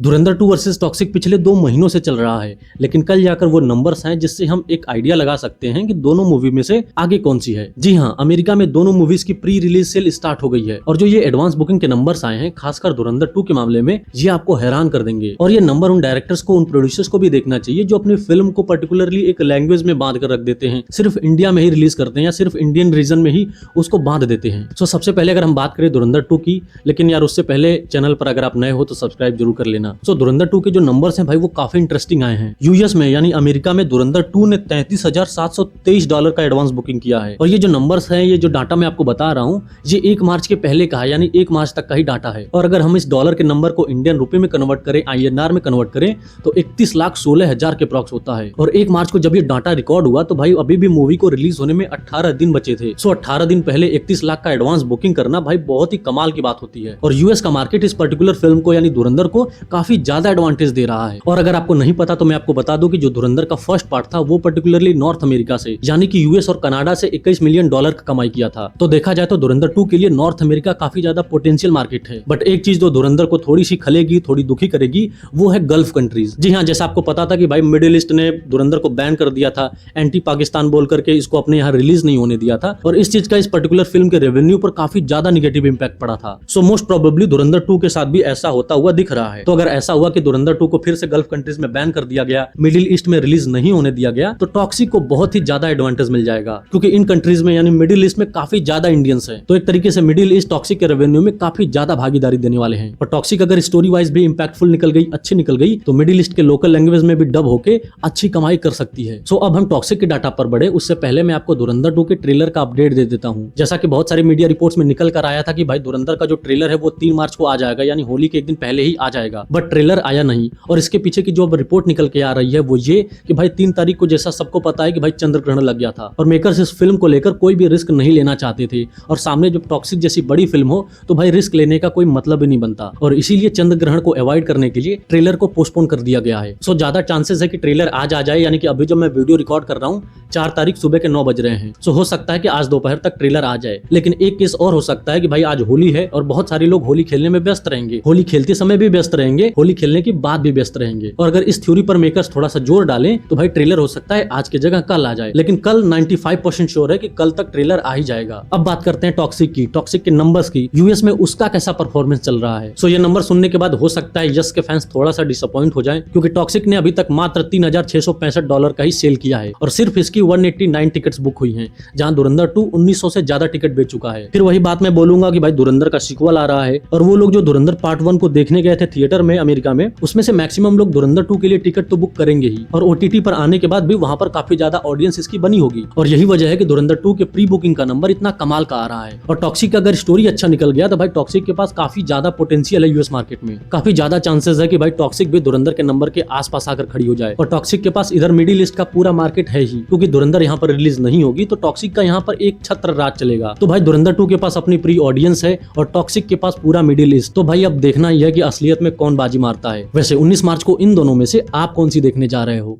धुरंधर 2 versus toxic पिछले 2 महीनों से चल रहा है, लेकिन कल जाकर वो नंबर्स हैं जिससे हम एक आइडिया लगा सकते हैं कि दोनों मूवी में से आगे कौन सी है। जी हाँ, अमेरिका में दोनों मूवीज की प्री रिलीज सेल स्टार्ट हो गई है और जो ये एडवांस बुकिंग के नंबर्स आए हैं, खासकर धुरंधर 2 के मामले में, ये आपको हैरान कर देंगे। और ये नंबर उन डायरेक्टर्स को, उन प्रोड्यूसर्स को भी देखना चाहिए जो अपनी फिल्म को पर्टिकुलरली एक लैंग्वेज में बांध कर रख देते हैं, सिर्फ इंडिया में ही रिलीज करते हैं या सिर्फ इंडियन रीजन में ही उसको बांध देते हैं। सो सबसे पहले अगर हम बात करें धुरंधर 2 की, लेकिन यार उससे पहले चैनल पर अगर आप नए हो तो सब्सक्राइब जरूर कर लेना। सो धुरंधर 2 के जो नंबर्स हैं भाई वो काफी इंटरेस्टिंग आए हैं। यूएस में यानी अमेरिका में धुरंधर 2 ने $33,723 का एडवांस बुकिंग किया है। और ये जो नंबर्स हैं, ये जो डाटा मैं आपको बता रहा हूँ, ये 1 मार्च के पहले का है, यानी 1 मार्च तक का ही डाटा है। और अगर हम इस डॉलर के नंबर को इंडियन रुपए में कन्वर्ट करें, INR में कन्वर्ट करें, तो 31,16,000 के अप्रॉक्स होता है। और 1 मार्च को जब ये डाटा रिकॉर्ड हुआ तो भाई अभी भी मूवी को रिलीज होने में 18 दिन बचे थे। सो 18 दिन पहले 31 लाख का एडवांस बुकिंग करना भाई बहुत ही कमाल की बात होती है। और यूएस का मार्केट इस पर्टिकुलर फिल्म को यानी धुरंधर को काफी ज्यादा एडवांटेज दे रहा है। और अगर आपको नहीं पता तो मैं आपको बता दूं कि जो धुरंधर का फर्स्ट पार्ट था वो पर्टिकुलरली नॉर्थ अमेरिका से यानी कि यूएस और कनाडा से $21 मिलियन का कमाई किया था। तो देखा जाए तो धुरंधर 2 के लिए नॉर्थ अमेरिका काफी ज्यादा पोटेंशियल मार्केट है। बट एक चीज जो धुरंधर को थोड़ी सी खलेगी, थोड़ी दुखी करेगी, वो है गल्फ कंट्रीज। जी हाँ, जैसा आपको पता था कि भाई मिडिल ईस्ट ने धुरंधर को बैन कर दिया था, एंटी पाकिस्तान बोल करके इसको अपने यहाँ रिलीज नहीं होने दिया था। और इस चीज का इस पर्टिकुलर फिल्म के रेवेन्यू पर काफी ज्यादा निगेटिव इंपैक्ट पड़ा था। सो मोस्ट प्रोबेबली धुरंधर 2 के साथ भी ऐसा होता हुआ दिख रहा है। तो अगर ऐसा हुआ कि धुरंधर 2 को फिर से गल्फ कंट्रीज में बैन कर दिया गया, मिडिल ईस्ट में रिलीज नहीं होने दिया गया, तो टॉक्सिक को बहुत ही ज्यादा एडवांटेज मिल जाएगा, क्योंकि इन कंट्रीज में यानी मिडिल ईस्ट में काफी ज्यादा इंडियंस हैं। तो एक तरीके से मिडिल ईस्ट टॉक्सिक के रेवेन्यू में काफी ज्यादा भागीदारी देने वाले हैं। और टॉक्सिक अगर स्टोरी वाइज भी इंपैक्टफुल निकल गई, अच्छी निकल गई, तो मिडिल ईस्ट के लोकल लैंग्वेज में भी डब होके अच्छी कमाई कर सकती है। सो अब हम टॉक्सिक के डाटा पर बढ़े, उससे पहले मैं आपको धुरंधर 2 के ट्रेलर का अपडेट दे देता हूं। जैसा कि बहुत सारे मीडिया रिपोर्ट्स में निकल कर आया था कि भाई धुरंधर का जो ट्रेलर है वो 3 मार्च को आ जाएगा, यानी होली के एक दिन पहले ही आ जाएगा। बट ट्रेलर आया नहीं। और इसके पीछे की जो अब रिपोर्ट निकल के आ रही है वो ये कि भाई 3 तारीख को, जैसा सबको पता है कि भाई चंद्र ग्रहण लग गया था और मेकर्स इस फिल्म को लेकर कोई भी रिस्क नहीं लेना चाहते थे। और सामने जब टॉक्सिक जैसी बड़ी फिल्म हो तो भाई रिस्क लेने का कोई मतलब ही नहीं बनता। और इसीलिए चंद्र ग्रहण को अवॉइड करने के लिए ट्रेलर को पोस्टपोन कर दिया गया है। सो ज्यादा चांसेस है कि ट्रेलर आज आ जाए, यानी कि अभी जब मैं वीडियो रिकॉर्ड कर रहा हूँ 4 तारीख सुबह के 9 बज रहे हैं। सो हो सकता है कि आज दोपहर तक ट्रेलर आ जाए। लेकिन एक केस और हो सकता है कि भाई आज होली है और बहुत सारे लोग होली खेलने में व्यस्त रहेंगे, होली खेलते समय भी व्यस्त रहेंगे, होली खेलने के बाद भी व्यस्त रहेंगे। और अगर इस थ्योरी पर मेकर्स थोड़ा सा जोर डालें तो भाई ट्रेलर हो सकता है आज की जगह कल आ जाए। लेकिन कल 95% श्योर है कि कल तक ट्रेलर आ ही जाएगा। अब बात करते हैं टॉक्सिक की, टॉक्सिक के नंबर्स की। यूएस में उसका कैसा परफॉर्मेंस चल रहा है। सो ये नंबर सुनने के बाद हो सकता है यस के फैंस थोड़ा सा डिसअपॉइंट हो जाएं, क्योंकि टॉक्सिक ने अभी तक मात्र $3,665 का ही सेल किया है और सिर्फ इसकी 189 टिकट्स बुक हुई हैं, जहां धुरंधर 2 1900 से ज्यादा टिकट बेच चुका है। फिर वही बात मैं बोलूंगा कि भाई धुरंधर का सीक्वल आ रहा है और वो लोग जो धुरंधर पार्ट 1 को देखने गए थे थिएटर में अमेरिका में, उसमें से मैक्सिमम लोग धुरंधर 2 के लिए टिकट तो बुक करेंगे ही। और OTT पर आने के बाद भी वहां पर काफी ज्यादा ऑडियंस इसकी बनी होगी। और यही वजह है कि धुरंधर 2 के प्री बुकिंग का नंबर इतना कमाल का आ रहा है। और टॉक्सिक का अगर स्टोरी अच्छा निकल गया तो भाई टॉक्सिक के पास काफी ज्यादा पोटेंशियल है यूएस मार्केट में। काफी ज्यादा चांसेस है कि भाई टॉक्सिक भी धुरंधर के नंबर के आसपास आकर खड़ी हो जाए। और टॉक्सिक के पास इधर मिडिल ईस्ट का पूरा मार्केट है ही, क्योंकि धुरंधर यहाँ पर रिलीज नहीं होगी तो टॉक्सिक का यहाँ पर एक छत्र राज चलेगा। तो भाई धुरंधर 2 के पास अपनी प्री ऑडियंस है और टॉक्सिक के पास पूरा मिडिल ईस्ट। तो भाई अब देखना ही है कि असलियत में कौन बाजी मारता है। वैसे 19 मार्च को इन दोनों में से आप कौन सी देखने जा रहे हो।